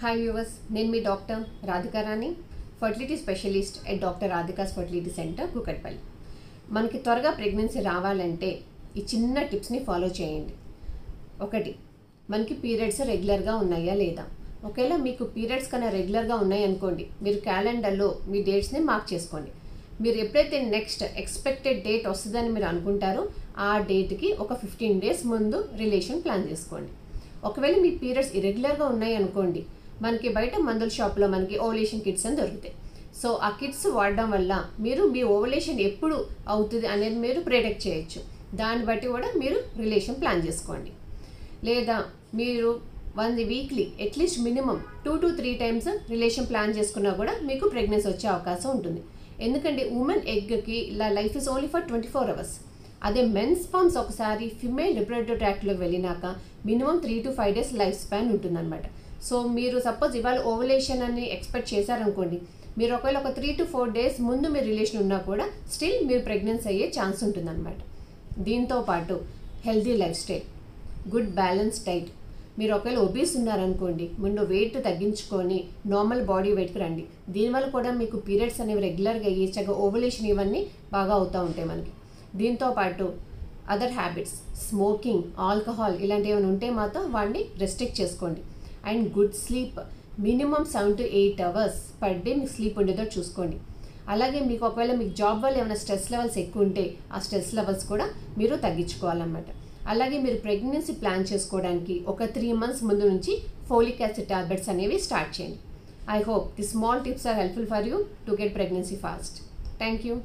Hi viewers, నేను మీ doctor Radhika Rani, fertility specialist at doctor Radhika's fertility centre Kukatpally. మనకి త్వరగా ప్రెగ్నెన్సీ రావాలంటే ఈ చిన్న టిప్స్ని ఫాలో చేయండి. ఒకటి, మనకి పీరియడ్స్ రెగ్యులర్గా ఉన్నాయా లేదా. ఒకవేళ మీకు పీరియడ్స్ కన్నా రెగ్యులర్గా ఉన్నాయనుకోండి, మీరు క్యాలెండర్లో మీ డేట్స్ని మార్క్ చేసుకోండి. మీరు ఎప్పుడైతే నెక్స్ట్ ఎక్స్పెక్టెడ్ డేట్ వస్తుందని మీరు అనుకుంటారో ఆ డేట్కి ఒక 15 days ముందు రిలేషన్ ప్లాన్ చేసుకోండి. ఒకవేళ మీ పీరియడ్స్ ఇరెగ్యులర్గా ఉన్నాయి అనుకోండి, మనకి బయట మందుల షాప్లో మనకి ఓవలేషన్ కిట్స్ అని దొరుకుతాయి. సో ఆ కిట్స్ వాడడం వల్ల మీరు మీ ఓవలేషన్ ఎప్పుడు అవుతుంది అనేది మీరు ప్రెడిక్ట్ చేయొచ్చు. దాన్ని బట్టి కూడా మీరు రిలేషన్ ప్లాన్ చేసుకోండి. లేదా మీరు weekly at least minimum 2 to 3 times relation plan చేసుకున్నా కూడా మీకు ప్రెగ్నెన్సీ వచ్చే అవకాశం ఉంటుంది. ఎందుకంటే ఉమెన్ ఎగ్కి ఇలా life is only for 24 hours. అదే మెన్స్ స్పర్మ్స్ ఒకసారి ఫిమేల్ రిప్రొడక్టివ్ ట్రాక్ట్లోకి వెళ్ళినాక minimum 3 to 5 days life span ఉంటుందన్నమాట. సో మీరు సపోజ్ ఇవాళ ఓవలేషన్ అని ఎక్స్పెక్ట్ చేశారనుకోండి, మీరు ఒకవేళ ఒక 3 to 4 days ముందు మీరు రిలేషన్ ఉన్నా కూడా స్టిల్ మీరు ప్రెగ్నెన్సీ అయ్యే ఛాన్స్ ఉంటుందన్నమాట. దీంతో పాటు healthy life style, good balance diet. మీరు ఒకవేళ ఒబీస్ ఉన్నారనుకోండి, ముందు వెయిట్ తగ్గించుకొని నార్మల్ బాడీ వెయిట్కి రండి. దీనివల్ల కూడా మీకు పీరియడ్స్ అనేవి రెగ్యులర్గా అయ్యి చక్కగా ఓవలేషన్ ఇవన్నీ బాగా అవుతూ ఉంటాయి మనకి. దీంతో పాటు అదర్ హ్యాబిట్స్, స్మోకింగ్, ఆల్కహాల్ ఇలాంటివి ఏమైనా ఉంటే మాత్రం వాటిని రెస్ట్రిక్ట్ చేసుకోండి. And good sleep, minimum 7 to 8 hours per day మీకు స్లీప్ ఉండేదో చూసుకోండి. అలాగే మీకు ఒకవేళ మీకు జాబ్ వల్ల ఏమైనా స్ట్రెస్ లెవెల్స్ ఎక్కువ ఉంటే ఆ స్ట్రెస్ లెవెల్స్ కూడా మీరు తగ్గించుకోవాలన్నమాట. అలాగే మీరు ప్రెగ్నెన్సీ ప్లాన్ చేసుకోవడానికి ఒక 3 months ముందు నుంచి ఫోలిక్ యాసిడ్ టాబ్లెట్స్ అనేవి స్టార్ట్ చేయండి. I hope the small tips are helpful for you to get pregnancy fast. Thank you.